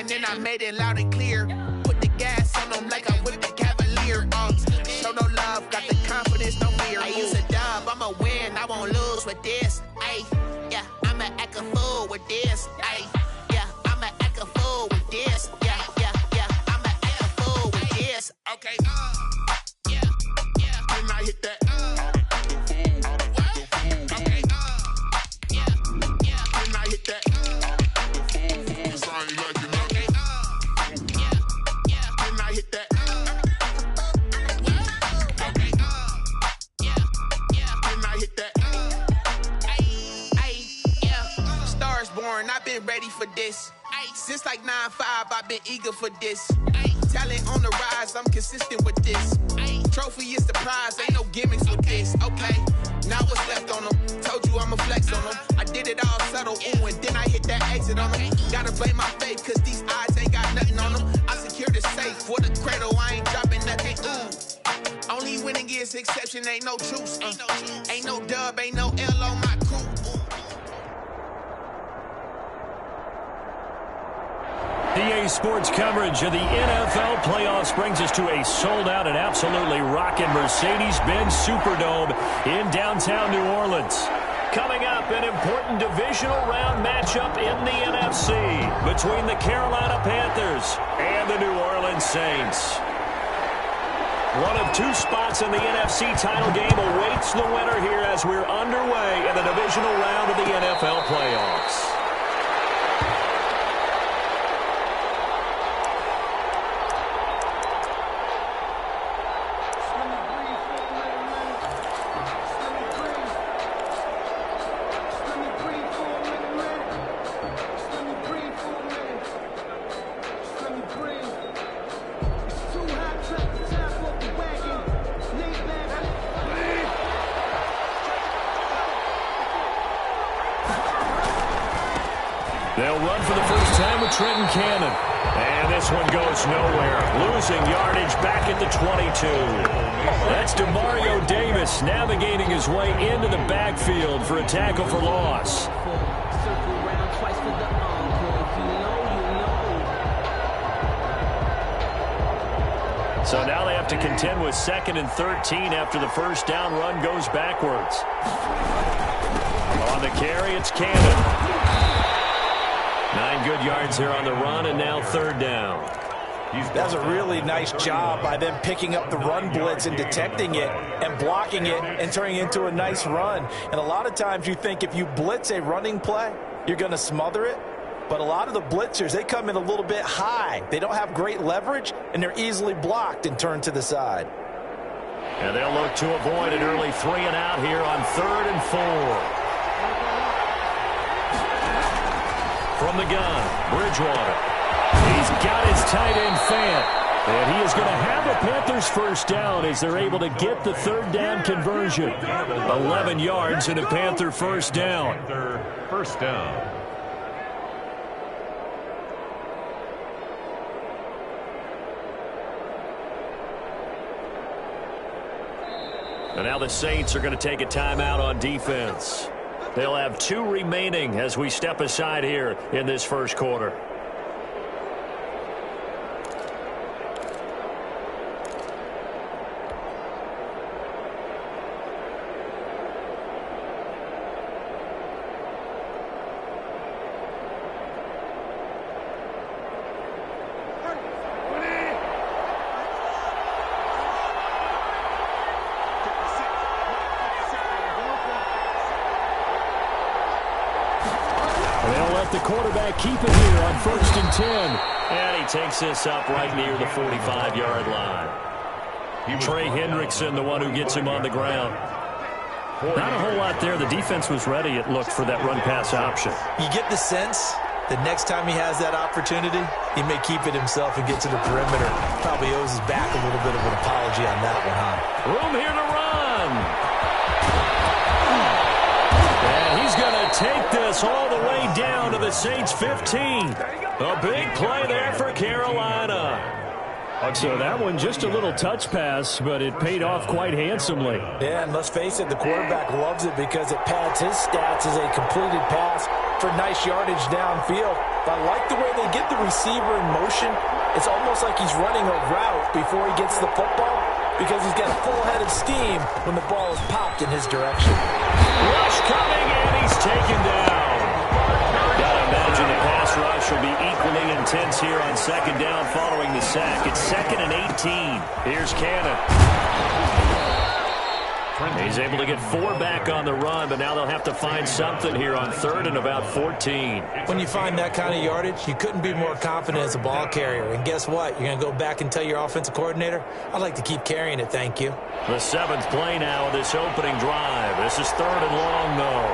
man, and I made it loud and clear. Put the gas on them like I whipped the Cavalier. Show no love, got the confidence, no fear. I use a dub, I'ma win, I won't lose with this. Ay, yeah, I'ma act a fool with this. Ay, yeah, I'ma act a fool with this. Yeah, yeah, yeah, I'ma act a fool with this. Okay, yeah, yeah. Then I hit that. Okay, yeah, yeah. Then I hit that. It's only like you know. Okay, yeah, yeah. Then I hit that. Okay, yeah, yeah. Then I hit that. Ay, yeah. Stars born, I've been ready for this. Since like 9-5, I've been eager for this. Talent on the rise, I'm consistent with this. Trophy is the prize, ain't no gimmicks with this. Okay, now what's left on them? Told you I'ma flex on them. I did it all subtle, ooh, and then I hit that exit on them. Gotta blame my faith, cause these eyes ain't got nothing on them. I secure the safe for the cradle, I ain't dropping nothing, ooh. Only winning is exception, ain't no truce. Ain't no dub, ain't no L on my crew. EA Sports coverage of the NFL playoffs brings us to a sold-out and absolutely rocking Mercedes-Benz Superdome in downtown New Orleans. Coming up, an important divisional round matchup in the NFC between the Carolina Panthers and the New Orleans Saints. One of two spots in the NFC title game awaits the winner here as we're underway in the divisional round of the NFL playoffs. They'll run for the first time with Trenton Cannon. And this one goes nowhere. Losing yardage back at the 22. That's DeMario Davis navigating his way into the backfield for a tackle for loss. So now they have to contend with 2nd and 13 after the first down run goes backwards. On the carry, it's Cannon. 9 good yards here on the run, and now 3rd down. That was a really nice job by them picking up the run blitz and detecting it and blocking it and turning it into a nice run. And a lot of times you think if you blitz a running play, you're going to smother it. But a lot of the blitzers, they come in a little bit high. They don't have great leverage, and they're easily blocked and turned to the side. And they'll look to avoid an early 3 and out here on 3rd and 4. From the gun, Bridgewater. He's got his tight end Fant. And he is going to have a Panthers first down as they're able to get the 3rd down conversion. 11 yards and a Panther first down. First down. And now the Saints are going to take a timeout on defense. They'll have 2 remaining as we step aside here in this first quarter. The quarterback keep it here on 1st and 10. And he takes this up right near the 45-yard line. Trey Hendrickson, the one who gets him on the ground. Not a whole lot there. The defense was ready, it looked, for that run-pass option. You get the sense that next time he has that opportunity, he may keep it himself and get to the perimeter. Probably owes his back a little bit of an apology on that one, huh? Room here to run. And he's going to take this all the way down to the Saints 15. A big play there for Carolina. So that one just a little touch pass, but it paid off quite handsomely. Yeah, and let's face it, the quarterback loves it because it pads his stats as a completed pass for nice yardage downfield. But I like the way they get the receiver in motion. It's almost like he's running a route before he gets the football because he's got a full head of steam when the ball is popped in his direction. Rush coming, and he's taken down. Gotta imagine the pass rush will be equally intense here on second down following the sack. It's 2nd and 18. Here's Cannon. He's able to get 4 back on the run, but now they'll have to find something here on 3rd and about 14. When you find that kind of yardage, you couldn't be more confident as a ball carrier. And guess what? You're going to go back and tell your offensive coordinator, I'd like to keep carrying it, thank you. The 7th play now of this opening drive. This is 3rd and long, though.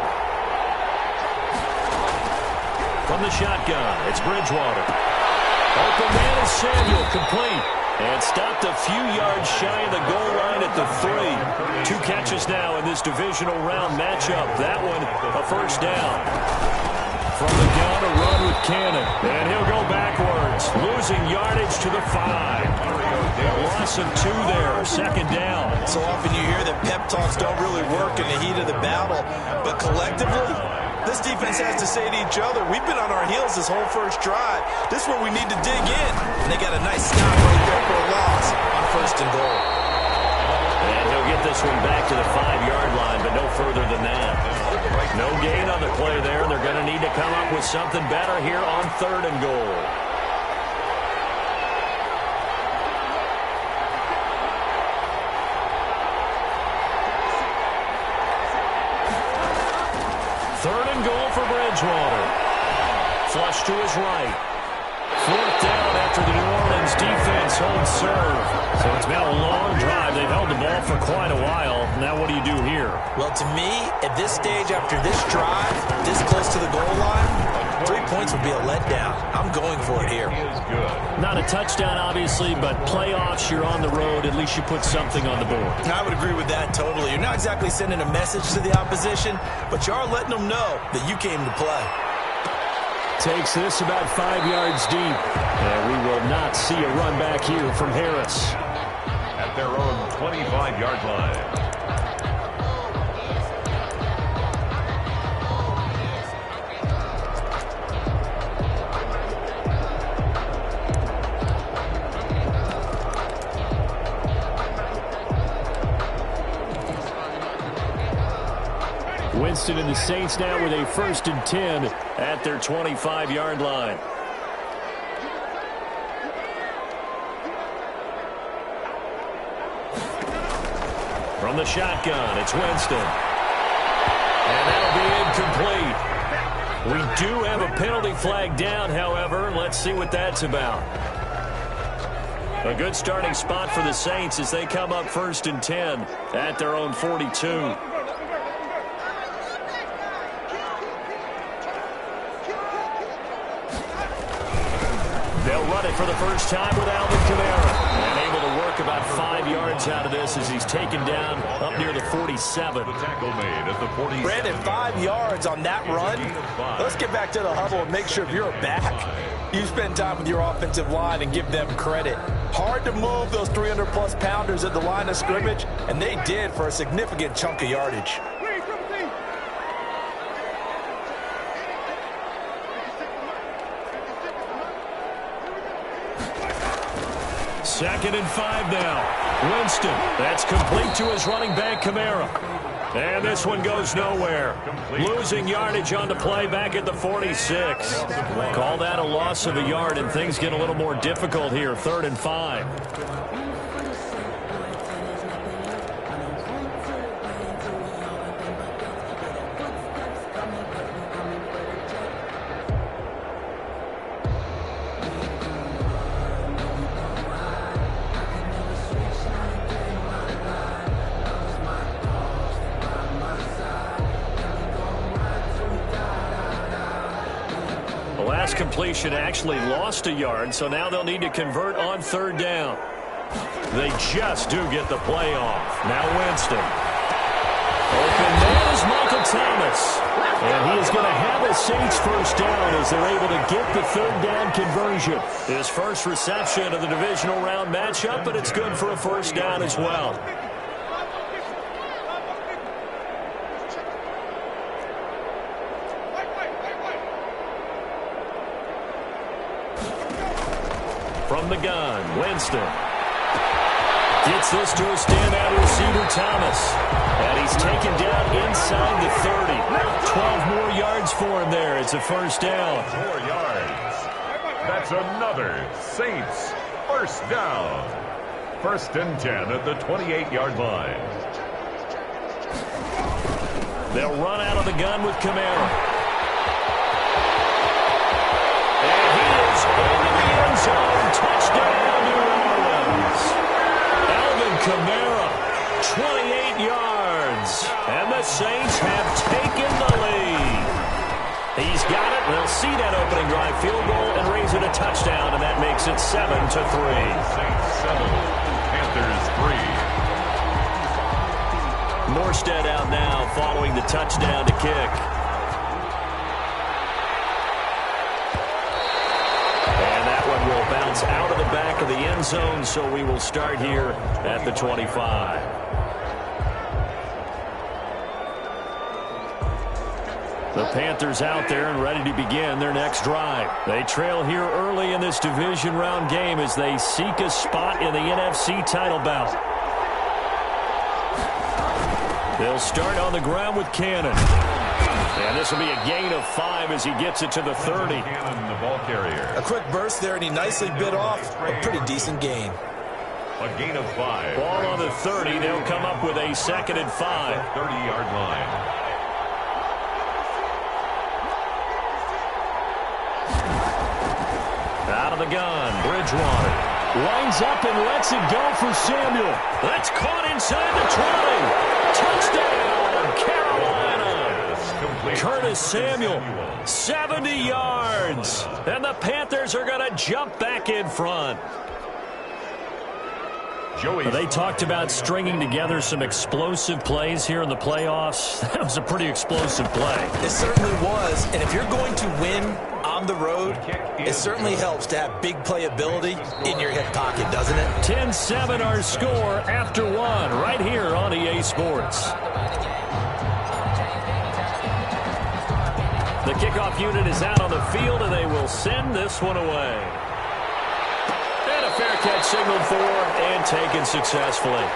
From the shotgun, it's Bridgewater. Open man is Samuel, complete. And stopped a few yards shy of the goal line at the 3. 2 catches now in this divisional round matchup. That one, a first down. From the gun, a run with Cannon. And he'll go backwards, losing yardage to the 5. Loss of 2 there, 2nd down. So often you hear that pep talks don't really work in the heat of the battle. But collectively, this defense has to say to each other, we've been on our heels this whole first drive. This is where we need to dig in. And they got a nice stop right there for a loss on 1st and goal. And he'll get this one back to the 5-yard line, but no further than that. No gain on the play there. They're going to need to come up with something better here on 3rd and goal. Bridgewater. Flush to his right. 4th down after the New Orleans defense holds serve. So it's been a long drive. They've held the ball for quite a while. Now what do you do here? Well, to me, at this stage after this drive, this close to the goal line, 3 points would be a letdown. I'm going for it here. Not a touchdown, obviously, but playoffs, you're on the road. At least you put something on the board. I would agree with that totally. You're not exactly sending a message to the opposition, but you are letting them know that you came to play. Takes this about 5 yards deep. And we will not see a run back here from Harris. At their own 25-yard line. Winston and the Saints now with a 1st and 10 at their 25-yard line. From the shotgun, it's Winston. And that'll be incomplete. We do have a penalty flag down, however. Let's see what that's about. A good starting spot for the Saints as they come up 1st and 10 at their own 42. They'll run it for the first time with Alvin Kamara. And able to work about 5 yards out of this as he's taken down up near the 47. The tackle made at the 47. Brandon, 5 yards on that run. Let's get back to the huddle and make sure if you're a back, you spend time with your offensive line and give them credit. Hard to move those 300-plus pounders at the line of scrimmage, and they did for a significant chunk of yardage. 2nd and 5 now. Winston, that's complete to his running back, Kamara. And this one goes nowhere. Losing yardage on the play back at the 46. Call that a loss of a yard, and things get a little more difficult here. 3rd and 5. Completion actually lost a yard, so now they'll need to convert on 3rd down. They just do get the play off. Now Winston. Open man is Michael Thomas. And he is going to have a Saints first down as they're able to get the third down conversion. His first reception of the divisional round matchup, but it's good for a first down as well. From the gun, Winston. Gets this to a standout receiver, Thomas. And he's taken down inside the 30. 12 more yards for him there. It's a first down. 4 yards. That's another Saints first down. 1st and 10 at the 28-yard line. They'll run out of the gun with Kamara. And he is into the end zone. Touchdown, New Orleans. Alvin Kamara, 28 yards. And the Saints have taken the lead. He's got it. They'll see that opening drive field goal and raise it a touchdown, and that makes it 7-3. Saints 7, Panthers 3. Morstead out now following the touchdown to kick. And that one will bounce out of the back of the end zone, so we will start here at the 25. The Panthers out there and ready to begin their next drive. They trail here early in this division round game as they seek a spot in the NFC title bout. They'll start on the ground with Cannon. And this will be a gain of 5 as he gets it to the 30. Cannon, the ball carrier. A quick burst there, and he nicely bit off a pretty decent gain. A gain of 5. Ball on the 30. They'll come up with a 2nd and 5. 30-yard line. Out of the gun, Bridgewater. Lines up and lets it go for Samuel. That's caught inside the 20. Touchdown, Carolina. Curtis Samuel, 70 yards. And the Panthers are going to jump back in front. They talked about stringing together some explosive plays here in the playoffs. That was a pretty explosive play. It certainly was. And if you're going to win on the road, it certainly helps to have big playability in your hip pocket, doesn't it? 10-7 our score after 1 right here on EA Sports. The kickoff unit is out on the field, and they will send this one away. And a fair catch signaled for and taken successfully.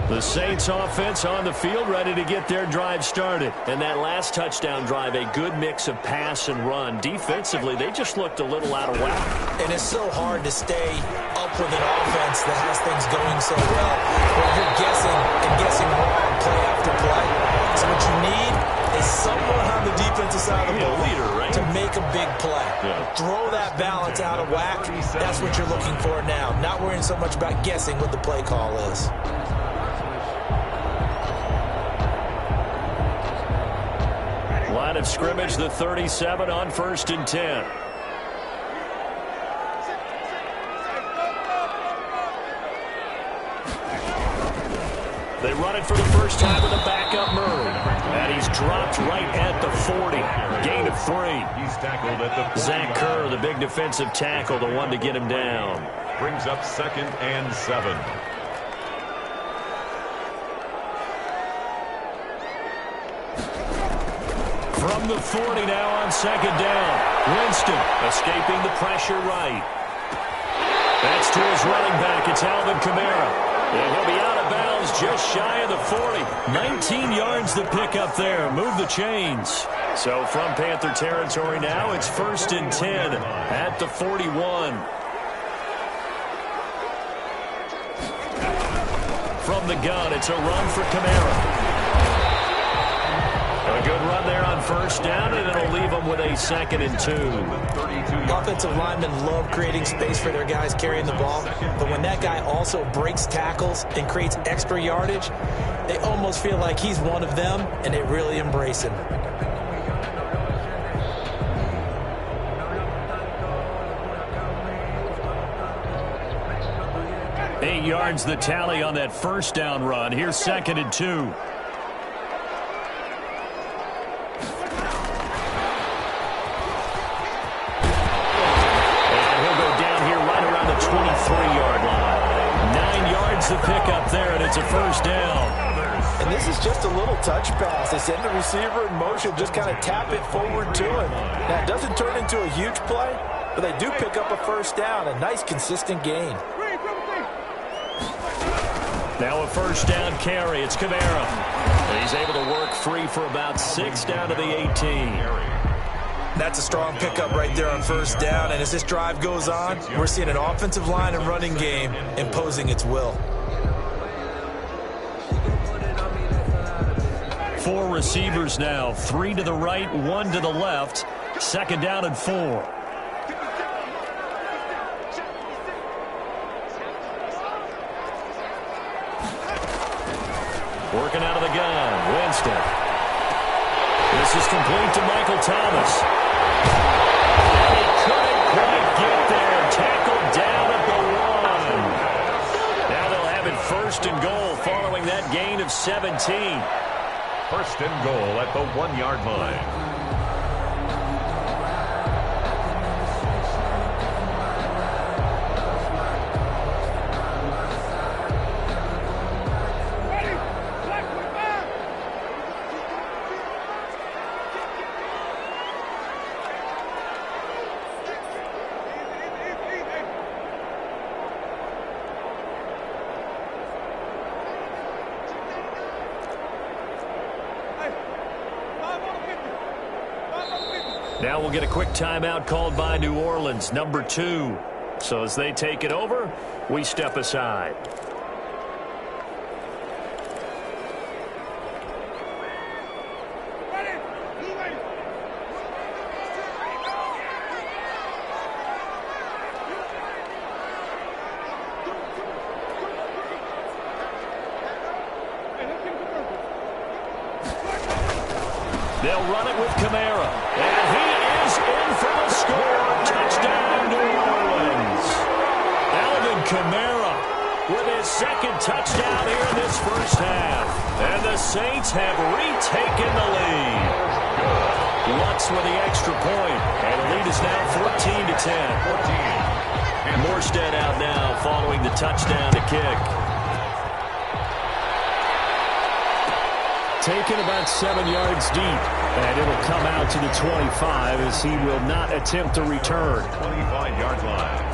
The Saints offense on the field ready to get their drive started. And that last touchdown drive, a good mix of pass and run. Defensively, they just looked a little out of whack. And it's so hard to stay up with an offense that has things going so well, where you're guessing and guessing wrong play after play. So what you need is someone on the defensive side of the ball to make a big play. Throw that balance out of whack. That's what you're looking for now. Not worrying so much about guessing what the play call is. Line of scrimmage, the 37 on 1st and 10. They run it for the first time with a backup Murray. And he's dropped right at the 40. Gain of 3. He's tackled at the 40. Zach Kerr, the big defensive tackle, the one to get him down. Brings up 2nd and 7. From the 40 now on 2nd down. Winston escaping the pressure right. That's to his running back. It's Alvin Kamara. And he'll be out of bounds just shy of the 40. 19 yards the pick up there. Move the chains. So from Panther territory now, it's 1st and 10 at the 41. From the gun, it's a run for Kamara. A good run there on 1st down, and it'll leave them with a 2nd and 2. Offensive linemen love creating space for their guys carrying the ball, but when that guy also breaks tackles and creates extra yardage, they almost feel like he's one of them, and they really embrace him. 8 yards the tally on that first down run. Here's 2nd and 2. And he'll go down here right around the 23-yard line. 9 yards to pick up there, and it's a first down. And this is just a little touch pass. They send the receiver in motion, just kind of tap it forward to him. Now, it doesn't turn into a huge play, but they do pick up a first down, a nice, consistent gain. Now a first down carry. It's Kamara. And he's able to work free for about 6 down to the 18. That's a strong pickup right there on first down. And as this drive goes on, we're seeing an offensive line and running game imposing its will. 4 receivers now. 3 to the right, 1 to the left. 2nd down and 4. Working out of the gun, Winston. This is complete to Michael Thomas. And he couldn't quite get there. Tackled down at the 1. Now they'll have it 1st and goal following that gain of 17. 1st and goal at the 1-yard line. Now we'll get a quick timeout called by New Orleans, number 2. So as they take it over, we step aside. They'll run it with Kamara. And he is in for the score. Touchdown, New Orleans. Alvin Kamara with his 2nd touchdown here in this first half. And the Saints have retaken the lead. Lutz with the extra point. And the lead is now 14-10. Morstead out now following the touchdown to kick. Taken about 7 yards deep, and it'll come out to the 25 as he will not attempt to return. 25-yard line.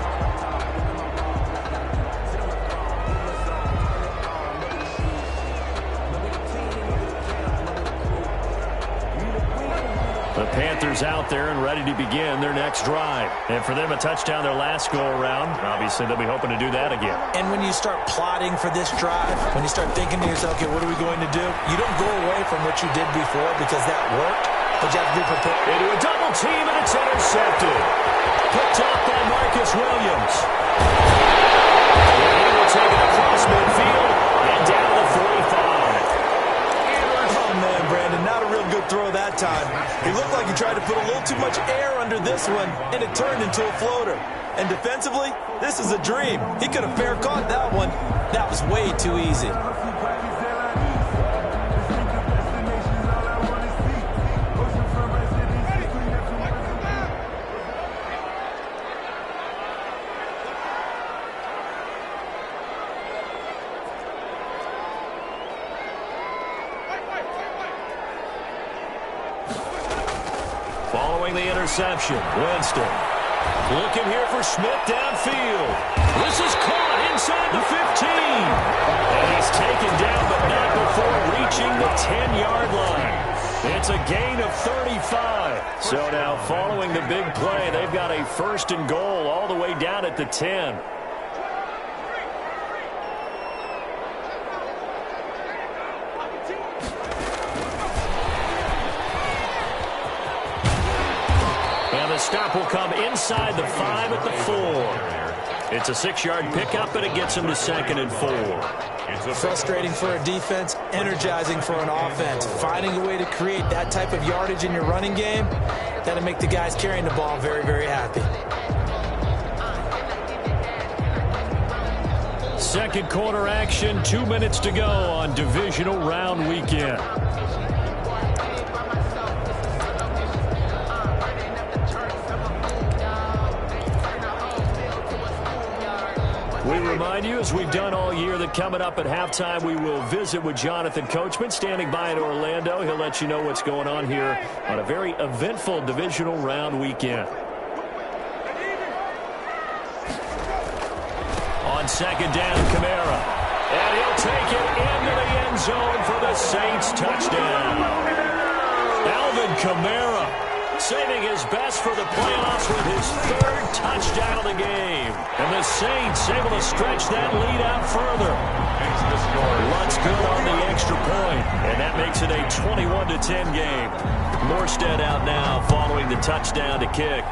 The Panthers out there and ready to begin their next drive. And for them, a touchdown their last go-around. Obviously, they'll be hoping to do that again. And when you start plotting for this drive, when you start thinking to yourself, okay, what are we going to do? You don't go away from what you did before because that worked, but you have to be prepared. Into a double team, and it's intercepted. Picked up by Marcus Williams. And he will take it across midfield and down to the 45. Oh, man, Brandon, not a real good throw that time. He looked like he tried to put a little too much air under this one, and it turned into a floater. And defensively, this is a dream. He could have fair caught that one. That was way too easy. Following the interception, Winston. Looking here for Smith downfield. This is caught inside the 15. And he's taken down, but not before reaching the 10-yard line. It's a gain of 35. So now following the big play, they've got a 1st and goal all the way down at the 10. And the stop will come inside the 5 at the 4. It's a 6-yard pickup, and it gets him to 2nd and 4. Frustrating for a defense, energizing for an offense. Finding a way to create that type of yardage in your running game, that'll make the guys carrying the ball very, very happy. Second quarter action, 2 minutes to go on divisional round weekend. We remind you, as we've done all year, that coming up at halftime, we will visit with Jonathan Coachman, standing by in Orlando. He'll let you know what's going on here on a very eventful divisional round weekend. On second down, Kamara. And he'll take it into the end zone for the Saints touchdown. Alvin Kamara saving his best for the playoffs with his 3rd touchdown of the game. And the Saints able to stretch that lead out further. Lutz good on the extra point, and that makes it a 21-10 game. Morstead out now following the touchdown to kick.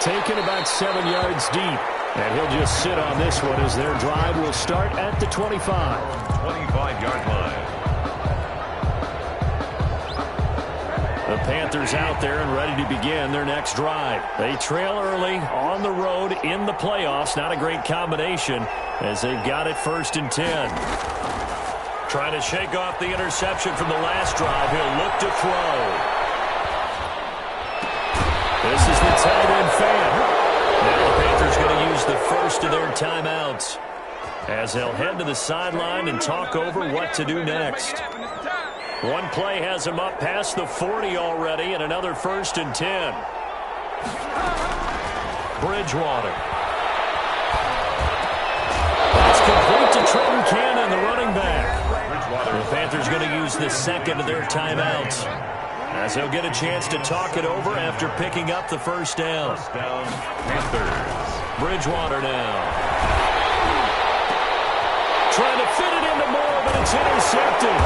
Taken about 7 yards deep, and he'll just sit on this one as their drive will start at the 25. 25-yard line. The Panthers out there and ready to begin their next drive. They trail early on the road in the playoffs. Not a great combination as they've got it 1st and 10. Trying to shake off the interception from the last drive. He'll look to throw. This is the tight end fan. Now the Panthers going to use the first of their timeouts as they'll head to the sideline and talk over what to do next. One play has him up past the 40 already, and another 1st and 10. Bridgewater. That's complete to Trenton Cannon, the running back. The Panthers going to use the second of their timeouts as they'll get a chance to talk it over after picking up the 1st down. First down, Panthers. Bridgewater now. Trying to fit it into Moore, but it's intercepted.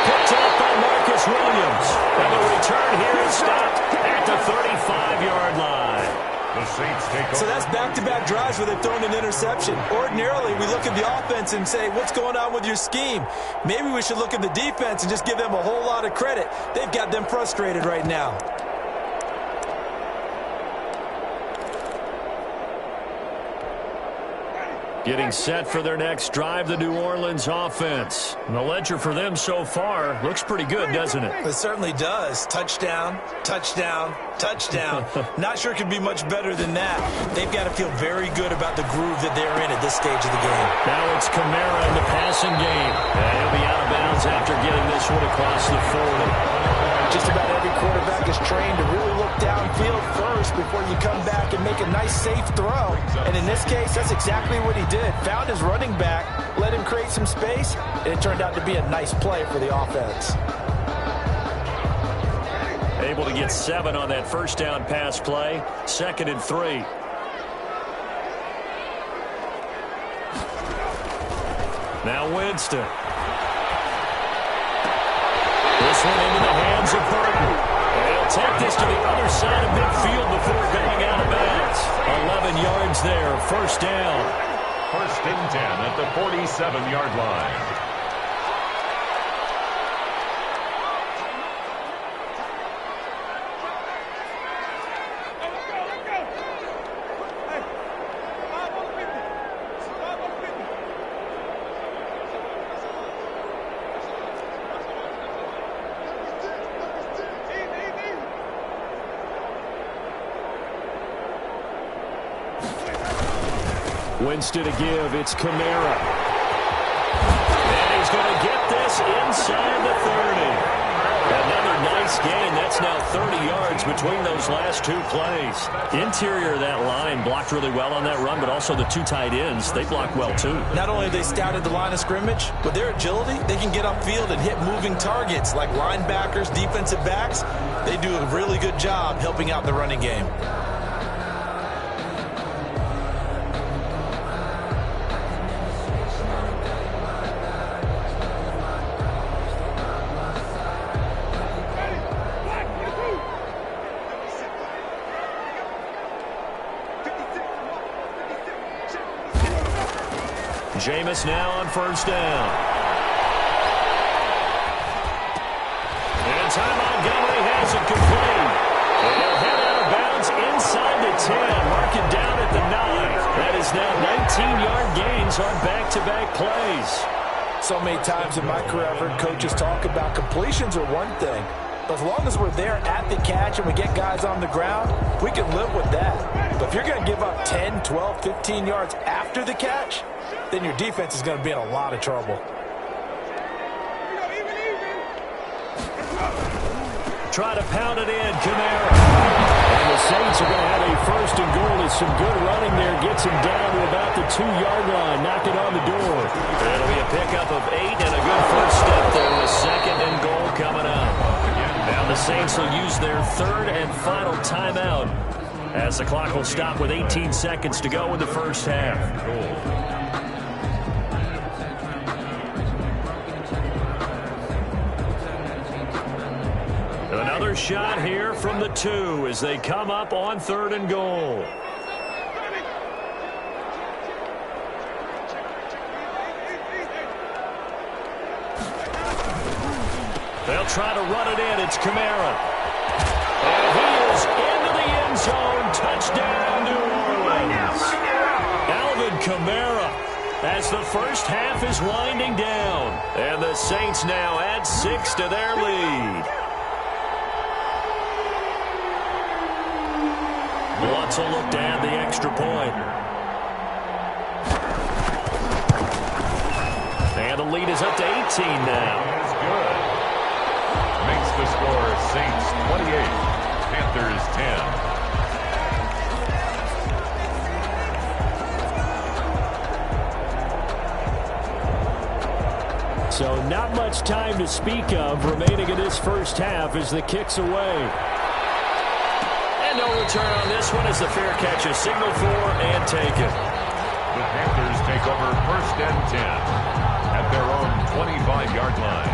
Picked up by Marcus Williams. And the return here is stopped at the 35-yard line. The Saints take over. So that's back-to-back drives where they've thrown an interception. Ordinarily, we look at the offense and say, what's going on with your scheme? Maybe we should look at the defense and just give them a whole lot of credit. They've got them frustrated right now. Getting set for their next drive, the New Orleans offense. And the ledger for them so far looks pretty good, doesn't it? It certainly does. Touchdown, touchdown, touchdown. Not sure it could be much better than that. They've got to feel very good about the groove that they're in at this stage of the game. Now it's Kamara in the passing game. And he'll be out of bounds after getting this one across the 40. Just about every quarterback is trained to really look downfield first before you come back and make a nice, safe throw. And in this case, that's exactly what he did. Found his running back, let him create some space, and it turned out to be a nice play for the offense. Able to get 7 on that first down pass play. 2nd and 3. Now Winston. This one into the hands of Burton. And he'll take this to the other side of midfield before going out of bounds. 11 yards there, 1st down. 1st and 10 at the 47-yard line. Winston to give. It's Kamara. And he's going to get this inside the 30. Another nice gain. That's now 30 yards between those last 2 plays. Interior of that line blocked really well on that run, but also the 2 tight ends, they blocked well too. Not only have they scouted the line of scrimmage, with their agility, they can get upfield and hit moving targets like linebackers, defensive backs. They do a really good job helping out the running game. Jameis now on first down. And Ty Montgomery has it complete. They'll head out of bounds inside the 10. Mark it down at the 9. That is now 19-yard gains on back-to-back plays. So many times in my career, I've heard coaches talk about completions are one thing. But as long as we're there at the catch and we get guys on the ground, we can live with that. But if you're going to give up 10, 12, 15 yards after the catch, then your defense is going to be in a lot of trouble. Try to pound it in, Kamara. And the Saints are going to have a first and goal as some good running there gets him down to about the 2-yard line, knocking on the door. It'll be a pickup of 8 and a good first step there with second and goal coming up. Now the Saints will use their third and final timeout as the clock will stop with 18 seconds to go in the first half. Another shot here from the 2 as they come up on third and goal. They'll try to run it in. It's Kamara. And he is into the end zone. Touchdown, New Orleans. Alvin Kamara as the first half is winding down. And the Saints now add 6 to their lead. Wants a look to add the extra point. And the lead is up to 18 now. That's good. Makes the score Saints 28, Panthers 10. So not much time to speak of remaining in this first half as the kick's away. No return on this one as the fair catch is signaled for and taken. The Panthers take over first and 10 at their own 25-yard line.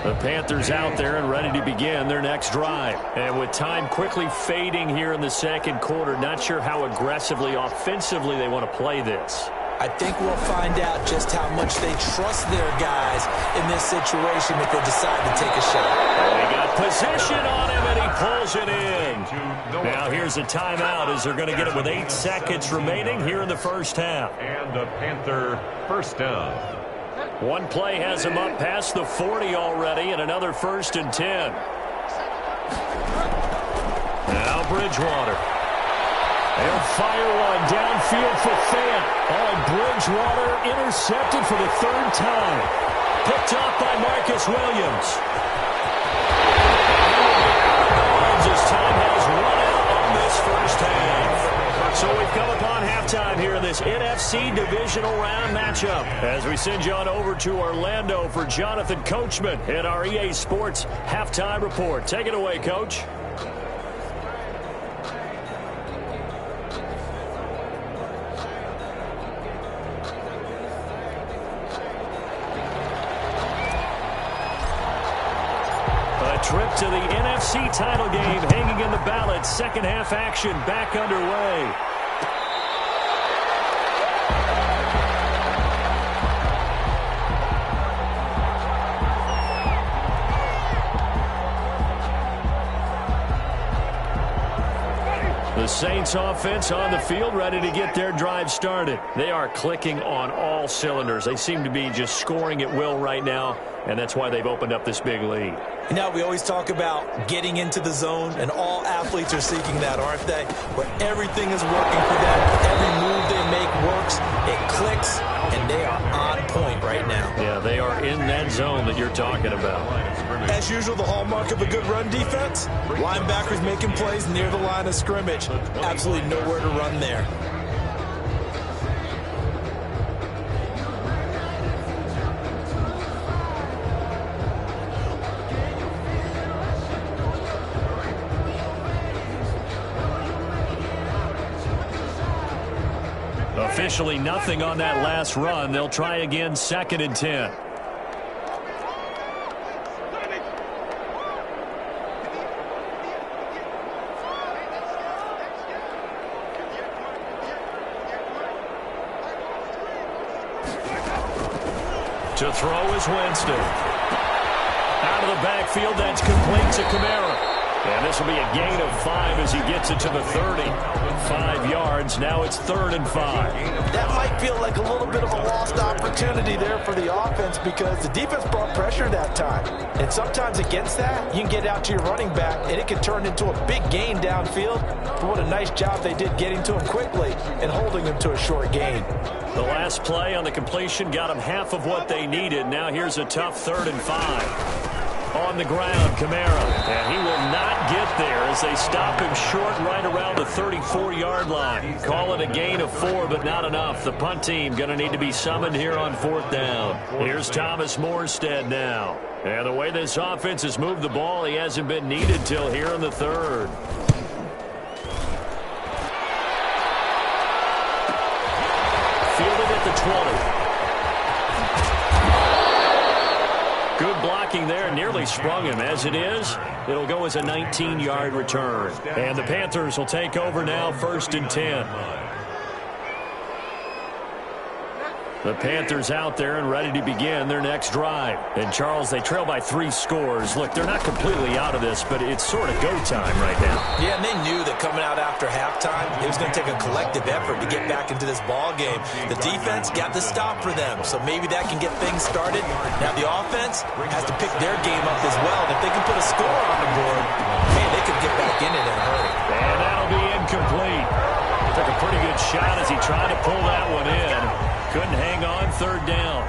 The Panthers out there and ready to begin their next drive. And with time quickly fading here in the second quarter, not sure how aggressively, offensively they want to play this. I think we'll find out just how much they trust their guys in this situation if they decide to take a shot. They got possession on him, and he pulls it in. Now here's a timeout as they're going to get it with 8 seconds remaining here in the first half. And a Panther first down. One play has him up past the 40 already, and another first and 10. Now Bridgewater. They'll fire one downfield for Fant. Oh, Bridgewater intercepted for the third time. Picked off by Marcus Williams. As time has run out on this first half. So we've come upon halftime here in this NFC Divisional Round matchup. As we send you on over to Orlando for Jonathan Coachman in our EA Sports Halftime Report. Take it away, Coach. Trip to the NFC title game hanging in the balance. Second half action back underway. The Saints offense on the field ready to get their drive started. They are clicking on all cylinders. They seem to be just scoring at will right now, and that's why they've opened up this big lead. You know, we always talk about getting into the zone, and all athletes are seeking that, aren't they? Where everything is working for them. Every move they make works. It clicks, and they are on point right now. Yeah, they are in that zone that you're talking about. As usual, the hallmark of a good run defense, linebackers making plays near the line of scrimmage. Absolutely nowhere to run there. Officially nothing on that last run. They'll try again, second and 10. To throw is Winston. Out of the backfield, that's complete to Kamara. And this will be a gain of 5 as he gets it to the 30. 5 yards. Now it's 3rd and 5. That might feel like a little bit of a lost opportunity there for the offense because the defense brought pressure that time. And sometimes against that, you can get out to your running back, and it can turn into a big gain downfield. But what a nice job they did getting to him quickly and holding him to a short gain. The last play on the completion got them half of what they needed. Now here's a tough 3rd and 5. On the ground, Kamara, and he will not get there as they stop him short right around the 34-yard line. Call it a gain of 4, but not enough. The punt team going to need to be summoned here on 4th down. Here's Thomas Morstead now. And the way this offense has moved the ball, he hasn't been needed till here in the 3rd. Fielded at the 20. Good blocking there, nearly sprung him. As it is, it'll go as a 19-yard return. And the Panthers will take over now, 1st and 10. The Panthers out there and ready to begin their next drive. And, Charles, they trail by 3 scores. Look, they're not completely out of this, but it's sort of go time right now. Yeah, and they knew that coming out after halftime, it was going to take a collective effort to get back into this ball game. The defense got the stop for them, so maybe that can get things started. Now the offense has to pick their game up as well. And if they can put a score on the board, man, they could get back in it in a hurry. And that'll be incomplete. Took a pretty good shot as he tried to pull that one in. Couldn't hang on, 3rd down.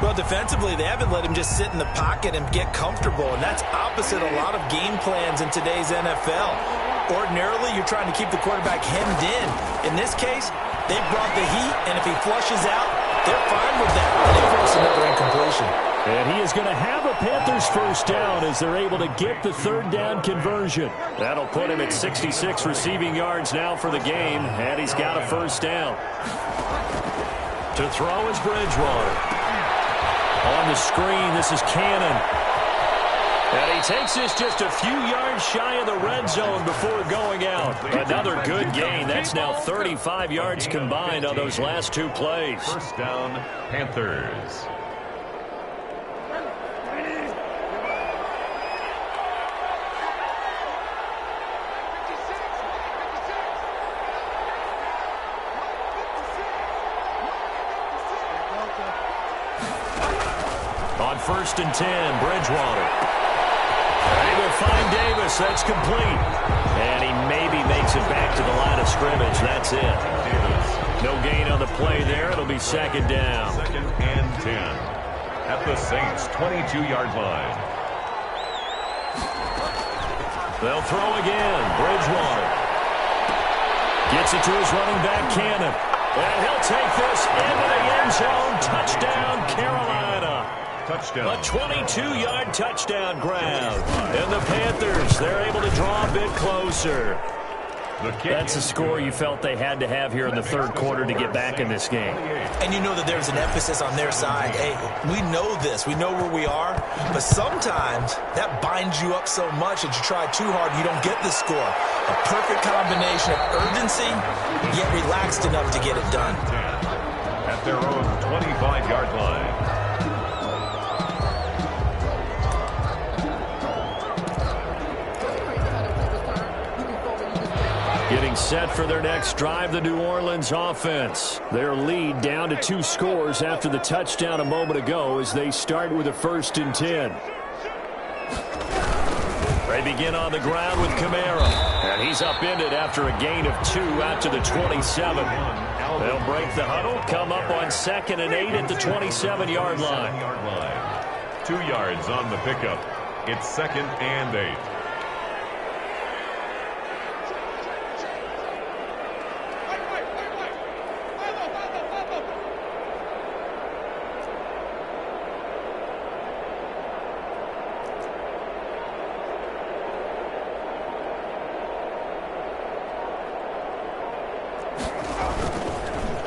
Well, defensively, they haven't let him just sit in the pocket and get comfortable, and that's opposite a lot of game plans in today's NFL. Ordinarily, you're trying to keep the quarterback hemmed in. In this case, they brought the heat, and if he flushes out, they're fine with that. And they force another incompletion. And he is going to have a Panthers 1st down as they're able to get the 3rd down conversion. That'll put him at 66 receiving yards now for the game, and he's got a 1st down. To throw is Bridgewater. On the screen, this is Cannon. And he takes this just a few yards shy of the red zone before going out. Another good gain. That's now 35 yards combined on those last 2 plays. 1st down, Panthers. On 1st and 10, Bridgewater. They will find Davis. That's complete. And he maybe makes it back to the line of scrimmage. That's it. No gain on the play there. It'll be 2nd down. 2nd and 10 at the Saints' 22-yard line. They'll throw again. Bridgewater gets it to his running back, Cannon. And he'll take this into the end zone. Touchdown, Carolina. Touchdown. A 22-yard touchdown grab. And the Panthers, they're able to draw a bit closer. That's a score you felt they had to have here in the 3rd quarter to get back in this game. And you know that there's an emphasis on their side. Hey, we know this. We know where we are. But sometimes that binds you up so much that you try too hard, you don't get the score. A perfect combination of urgency, yet relaxed enough to get it done. At their own 25-yard line. Getting set for their next drive, the New Orleans offense. Their lead down to 2 scores after the touchdown a moment ago as they start with a 1st and 10. They begin on the ground with Kamara. And he's upended after a gain of 2 out to the 27. They'll break the huddle, come up on 2nd and 8 at the 27-yard line. 2 yards on the pickup. It's 2nd and 8.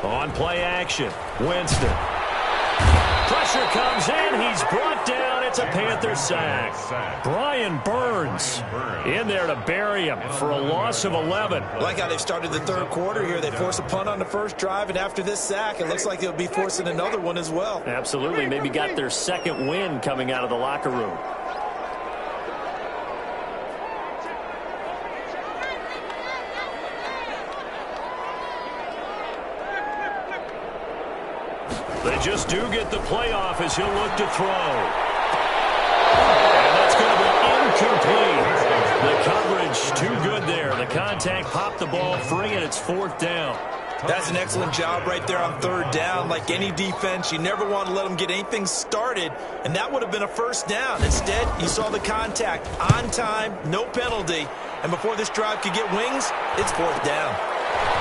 On play action, Winston. Pressure comes in. He's brought down. It's a Panther sack. Brian Burns in there to bury him for a loss of 11. I like how they've started the third quarter here. They force a punt on the first drive, and after this sack, it looks like they'll be forcing another one as well. Absolutely. Maybe got their second win coming out of the locker room. They just do get the playoff as he'll look to throw. And that's going to be incomplete. The coverage too good there. The contact popped the ball free, and it's fourth down. That's an excellent job right there on third down. Like any defense, you never want to let them get anything started, and that would have been a first down. Instead, you saw the contact on time, no penalty, and before this drive could get wings, it's fourth down.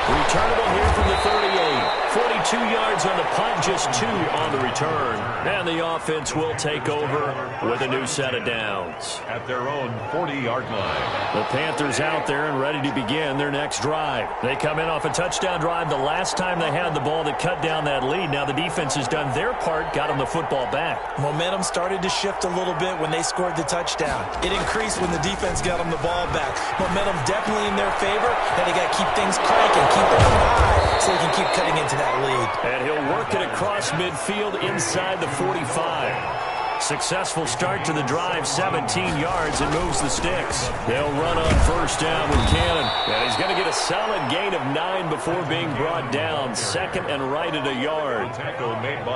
Returnable here from the 38. 42 yards on the punt, just 2 on the return. And the offense will take over with a new set of downs. At their own 40-yard line. The Panthers out there and ready to begin their next drive. They come in off a touchdown drive the last time they had the ball that cut down that lead. Now the defense has done their part, got them the football back. Momentum started to shift a little bit when they scored the touchdown. It increased when the defense got them the ball back. Momentum definitely in their favor. Now they got to keep things cranking, keep them high so they can keep cutting into that lead. And he'll work it across midfield inside the 45. Successful start to the drive, 17 yards, and moves the sticks. They'll run on first down with Cannon. And he's going to get a solid gain of 9 before being brought down. Second and right at a yard.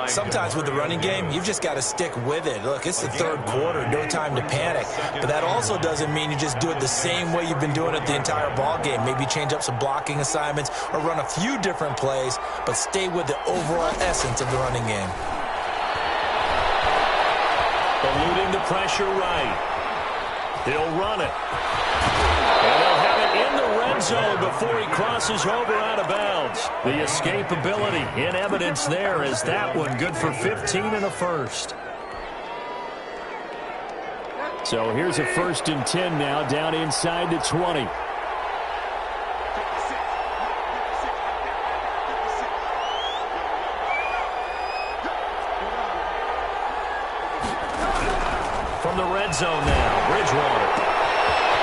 Sometimes with the running game, you've just got to stick with it. Look, it's the third quarter, no time to panic. But that also doesn't mean you just do it the same way you've been doing it the entire ball game. Maybe change up some blocking assignments or run a few different plays, but stay with the overall essence of the running game. Eluding the pressure right. He'll run it. And they'll have it in the red zone before he crosses over out of bounds. The escapability in evidence there is that one good for 15 and a first. So here's a 1st and 10 now down inside the 20. From the red zone now, Bridgewater.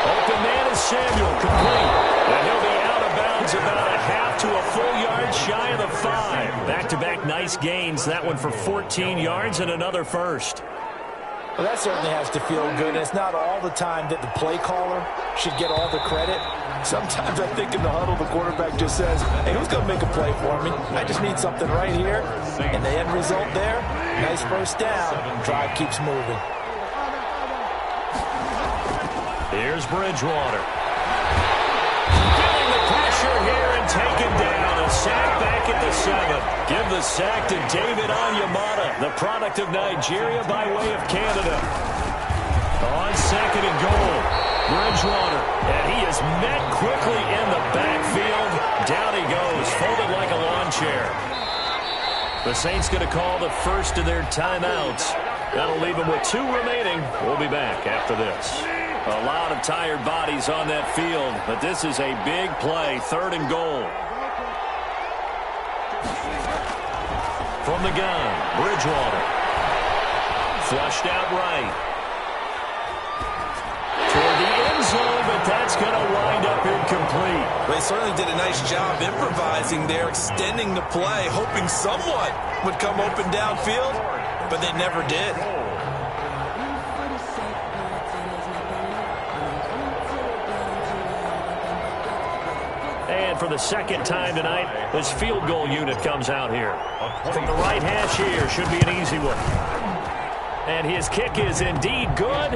Open man is Samuel, complete. And he'll be out of bounds about a half to a full yard shy of the 5. Back-to-back nice gains. That one for 14 yards and another first. Well, that certainly has to feel good. And it's not all the time that the play caller should get all the credit. Sometimes I think in the huddle, the quarterback just says, hey, who's going to make a play for me? I just need something right here. And the end result there, nice first down. Drive keeps moving. Here's Bridgewater. Feeling the pressure here and taken down. A sack back at the 7. Give the sack to David Onyemata, the product of Nigeria by way of Canada. On 2nd and goal, Bridgewater. And he is met quickly in the backfield. Down he goes, folded like a lawn chair. The Saints going to call the first of their timeouts. That'll leave them with 2 remaining. We'll be back after this. A lot of tired bodies on that field, but this is a big play, 3rd and goal. From the gun, Bridgewater. Flushed out right. Toward the end zone, but that's going to wind up incomplete. They certainly did a nice job improvising there, extending the play, hoping someone would come open downfield, but they never did. And for the second time tonight, this field goal unit comes out here. From the right hash here, should be an easy one. And his kick is indeed good,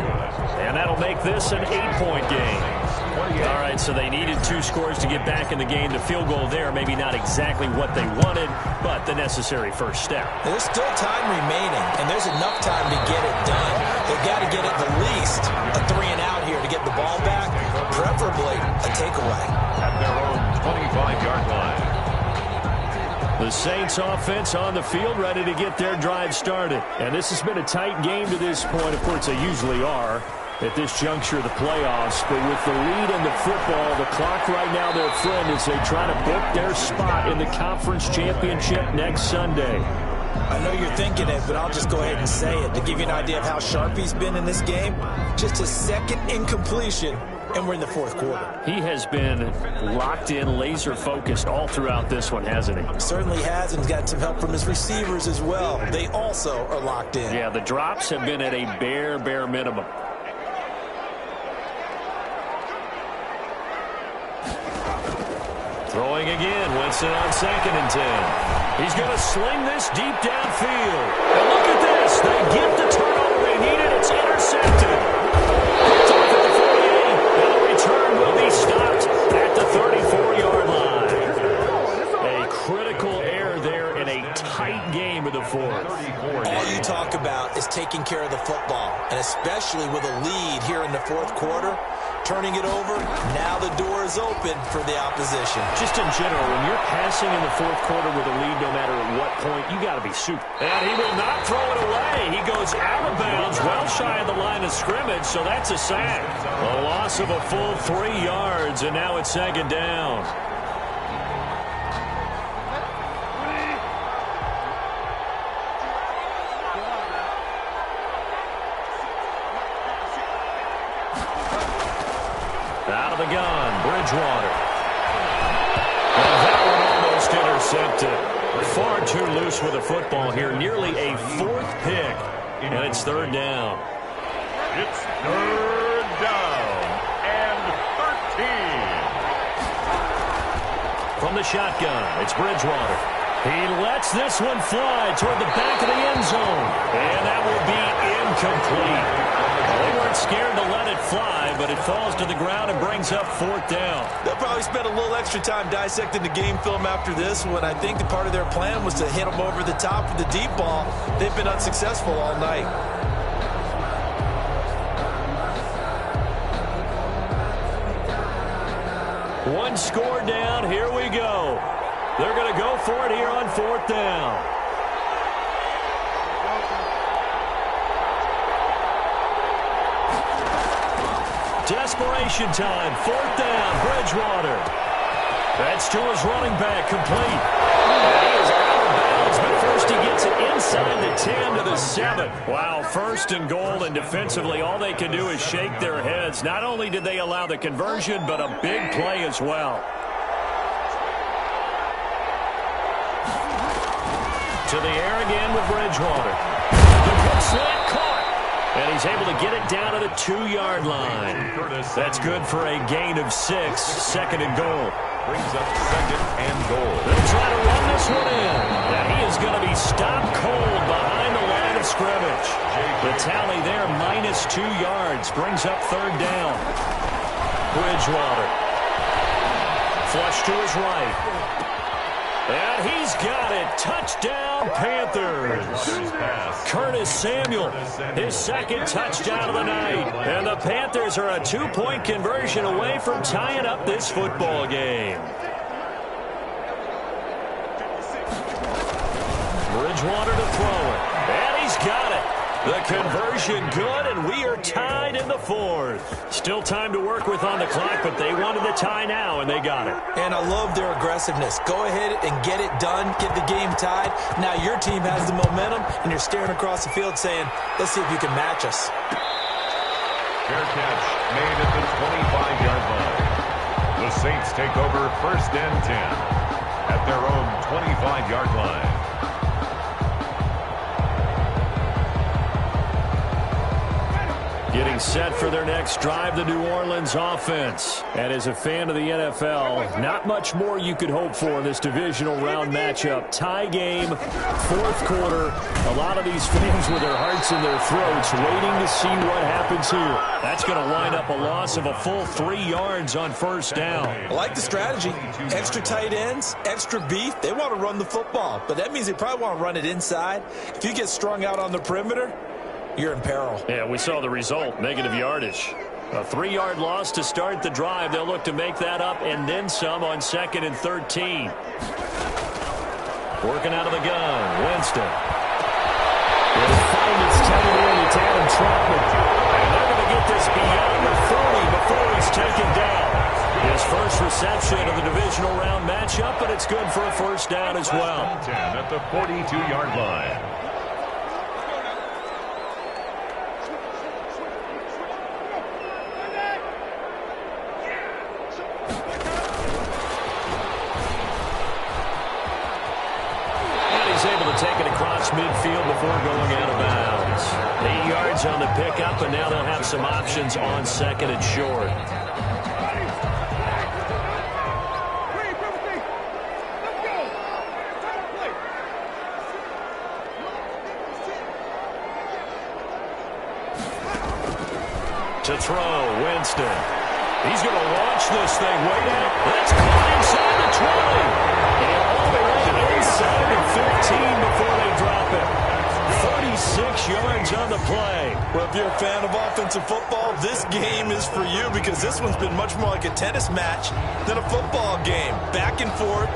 and that'll make this an 8-point game. All right, so they needed 2 scores to get back in the game. The field goal there, maybe not exactly what they wanted, but the necessary first step. There's still time remaining, and there's enough time to get it done. They've got to get at the least a 3-and-out here to get the ball back, preferably a takeaway. At their own 25-yard line. The Saints offense on the field, ready to get their drive started. And this has been a tight game to this point. Of course, they usually are at this juncture of the playoffs. But with the lead in the football, the clock right now their friend as they try to book their spot in the conference championship next Sunday. I know you're thinking it, but I'll just go ahead and say it. To give you an idea of how sharp he's been in this game, just his second incompletion, and we're in the fourth quarter. He has been locked in, laser-focused all throughout this one, hasn't he? Certainly has, and he's got some help from his receivers as well. They also are locked in. Yeah, the drops have been at a bare minimum. Throwing again, Winston on 2nd and 10. He's going to sling this deep downfield. And look at this. They get the turnover they needed. It's intercepted. Picked off at the 48, and the return will be stopped at the 34-yard line. A critical error there in a tight game of the fourth. All you talk about is taking care of the football, and especially with a lead here in the fourth quarter. Turning it over, now the door is open for the opposition. Just in general, when you're passing in the fourth quarter with a lead, no matter at what point, you got to be super. And he will not throw it away. He goes out of bounds, well shy of the line of scrimmage, so that's a sack. A loss of a full 3 yards, and now it's 2nd down. Out of the gun, Bridgewater. And that one almost intercepted. Far too loose with the football here. Nearly a 4th pick. And it's 3rd down. It's 3rd down and 13. From the shotgun, it's Bridgewater. He lets this one fly toward the back of the end zone. And that will be incomplete. They weren't scared to let it fly, but it falls to the ground and brings up 4th down. They'll probably spend a little extra time dissecting the game film after this one. I think the part of their plan was to hit them over the top with the deep ball. They've been unsuccessful all night. One score down. Here we go. They're going to go for it here on 4th down. Desperation time. 4th down. Bridgewater. That's to his running back. Complete. And he is out of bounds, but first he gets it inside the 10 to the 7. Wow, 1st and goal, and defensively all they can do is shake their heads. Not only did they allow the conversion, but a big play as well. To the air again with Bridgewater. The good slant caught. And he's able to get it down to the 2-yard line. That's good for a gain of 6. 2nd and goal. Brings up 2nd and goal. They'll try to run this one in. And he is going to be stopped cold behind the line of scrimmage. The tally there, -2 yards. Brings up 3rd down. Bridgewater. Flush to his right. And he's got it. Touchdown, Panthers. Curtis Samuel, his 2nd touchdown of the night. And the Panthers are a 2-point conversion away from tying up this football game. Bridgewater to throw it. And he's got it. The conversion good, and we are tied in the 4th. Still time to work with on the clock, but they wanted the tie now, and they got it. And I love their aggressiveness. Go ahead and get it done. Get the game tied. Now your team has the momentum, and you're staring across the field saying, let's see if you can match us. Fair catch made at the 25-yard line. The Saints take over 1st and 10 at their own 25-yard line. Getting set for their next drive, the New Orleans offense. And as a fan of the NFL, not much more you could hope for in this divisional round matchup. Tie game, 4th quarter. A lot of these fans with their hearts in their throats waiting to see what happens here. That's going to wind up a loss of a full 3 yards on 1st down. I like the strategy. Extra tight ends, extra beef. They want to run the football, but that means they probably want to run it inside. If you get strung out on the perimeter, you're in peril. Yeah, we saw the result, negative yardage. A 3-yard loss to start the drive. They'll look to make that up and then some on 2nd and 13. Working out of the gun, Winston. He'll find its tight end, it's Adam Troutman. And they're going to get this beyond the 40 before he's taken down. His first reception of the divisional round matchup, but it's good for a first down as well. 10 at the 42-yard line. Take it across midfield before going out of bounds. 8 yards on the pickup, and now they'll have some options on second and short. To throw, Winston. He's going to launch this thing way out. That's caught inside the 20. And all the way inside the 15 before they drop it. 36 yards on the play. Well, if you're a fan of offensive football, this game is for you because this one's been much more like a tennis match than a football game. Back and forth,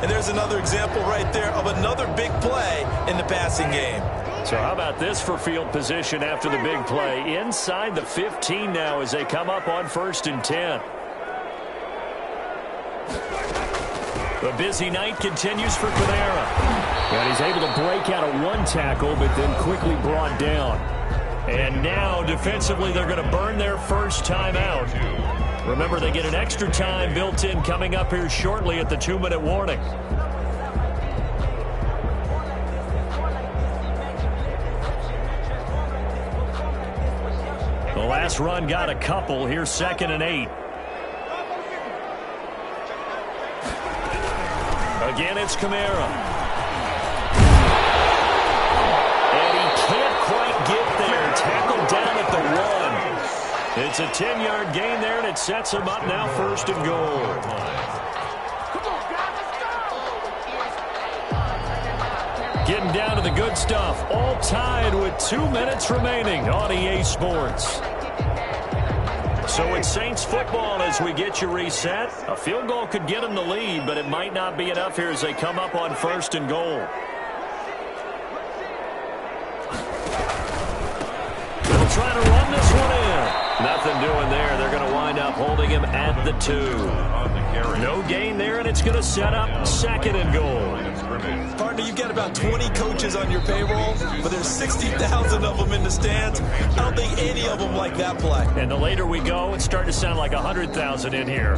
and there's another example right there of another big play in the passing game. So how about this for field position after the big play? Inside the 15 now as they come up on 1st and 10. The busy night continues for Kamara. And he's able to break out of one tackle, but then quickly brought down. And now, defensively, they're going to burn their first time out. Remember, they get an extra time built in coming up here shortly at the 2-minute warning. The last run got a couple. Here's 2nd and 8. Again, it's Kamara. And he can't quite get there. Tackled down at the 1. It's a 10-yard gain there, and it sets him up now 1st and goal. Getting down to the good stuff. All tied with 2 minutes remaining on EA Sports. So it's Saints football as we get you reset. A field goal could get them the lead, but it might not be enough here as they come up on 1st and goal. They'll try to run this one in. Nothing doing there. They're going to wind up holding him at the 2. No gain there, and it's going to set up 2nd and goal. Partner, you've got about 20 coaches on your payroll, but there's 60,000 of them in the stands. I don't think any of them like that play. And the later we go, it's starting to sound like 100,000 in here.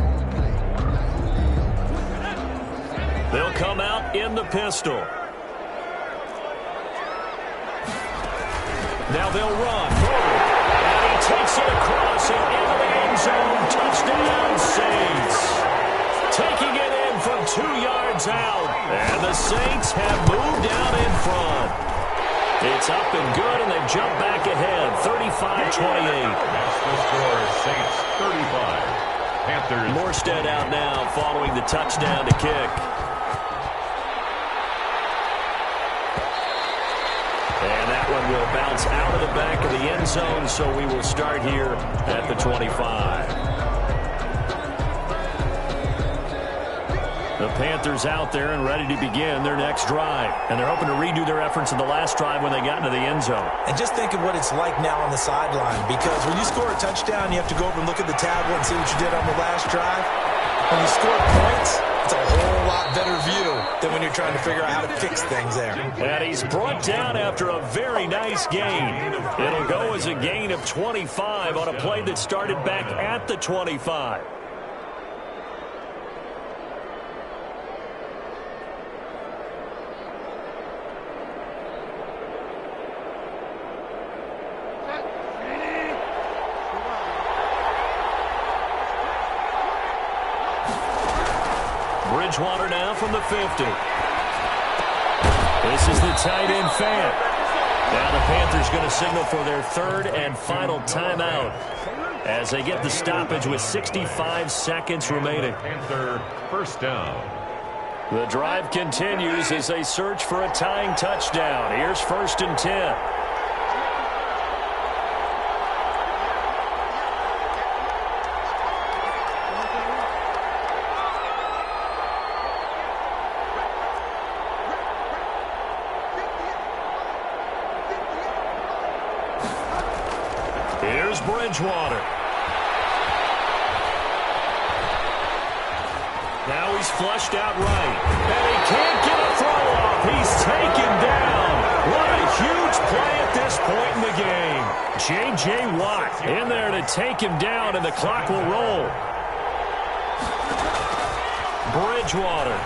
They'll come out in the pistol. Now they'll run. And he takes it across and into the end zone. Touchdown, Saints. Taking it in from 2 yards out. And the Saints have moved out in front. It's up and good, and they've jumped back ahead, 35-28. That's the score, Saints 35. Panthers. Morstead out now following the touchdown to kick. And that one will bounce out of the back of the end zone, so we will start here at the 25. The Panthers out there and ready to begin their next drive. And they're hoping to redo their efforts in the last drive when they got into the end zone. And just think of what it's like now on the sideline, because when you score a touchdown, you have to go over and look at the tablet and see what you did on the last drive. When you score points, it's a whole lot better view than when you're trying to figure out how to fix things there. And he's brought down after a very nice gain. It'll go as a gain of 25 on a play that started back at the 25. Bridgewater now from the 50. This is the tight end Fant. Now the Panthers going to signal for their 3rd and final timeout as they get the stoppage with 65 seconds remaining. Panther first down. The drive continues as they search for a tying touchdown. Here's 1st and 10. Here's Bridgewater. he's flushed out right. And he can't get a throw off. He's taken down. What a huge play at this point in the game. J.J. Watt in there to take him down, and the clock will roll. Bridgewater.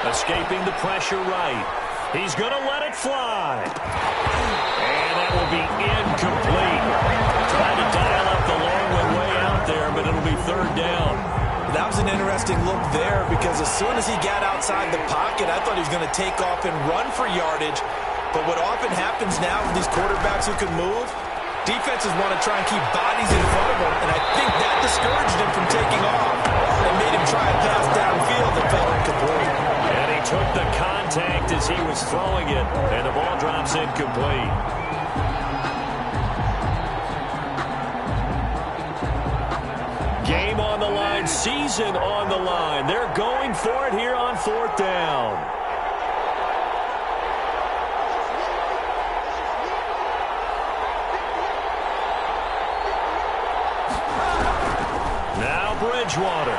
Escaping the pressure right. He's going to let it fly. And that will be incomplete. Trying to dial up the long one way out there, but it'll be third down. That was an interesting look there because as soon as he got outside the pocket, I thought he was going to take off and run for yardage. But what often happens now with these quarterbacks who can move, defenses want to try and keep bodies in front of them, and I think that discouraged him from taking off and made him try a pass downfield that fell incomplete. And he took the contact as he was throwing it, and the ball drops incomplete. Game on the line, season on the line. They're going for it here on fourth down. Now Bridgewater.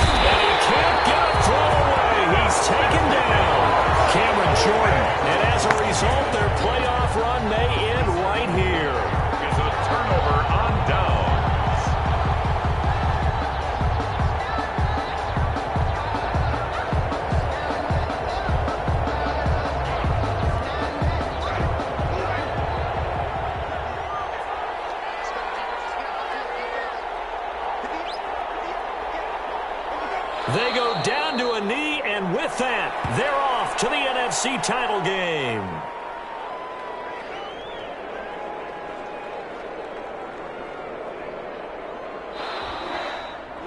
And he can't get a throw away. He's taken down. Cameron Jordan. And as a result, their playoff run may end right here. Is a turnover on downs. They go down to a knee, and with that, they're off to the NFC title game.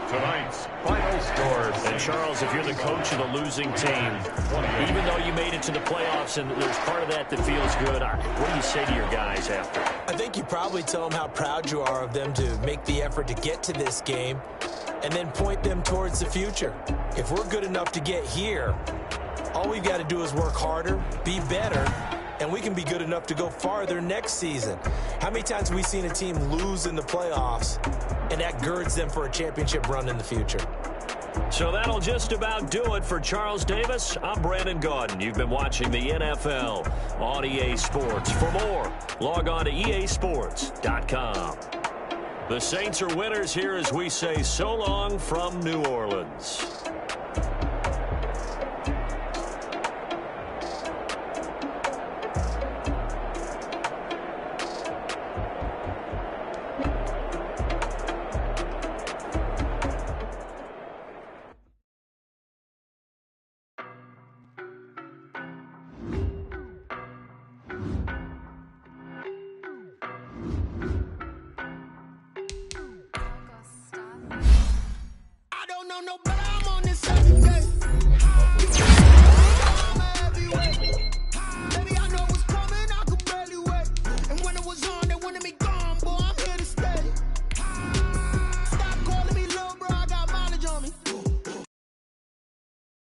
Tonight's final scores. And Charles, if you're the coach of the losing team, even though you made it to the playoffs and there's part of that that feels good, what do you say to your guys after? I think you probably tell them how proud you are of them to make the effort to get to this game and then point them towards the future. If we're good enough to get here, all we've got to do is work harder, be better, and we can be good enough to go farther next season. How many times have we seen a team lose in the playoffs, and that girds them for a championship run in the future? So that'll just about do it for Charles Davis. I'm Brandon Gaudin. You've been watching the NFL on EA Sports. For more, log on to easports.com. The Saints are winners here as we say so long from New Orleans.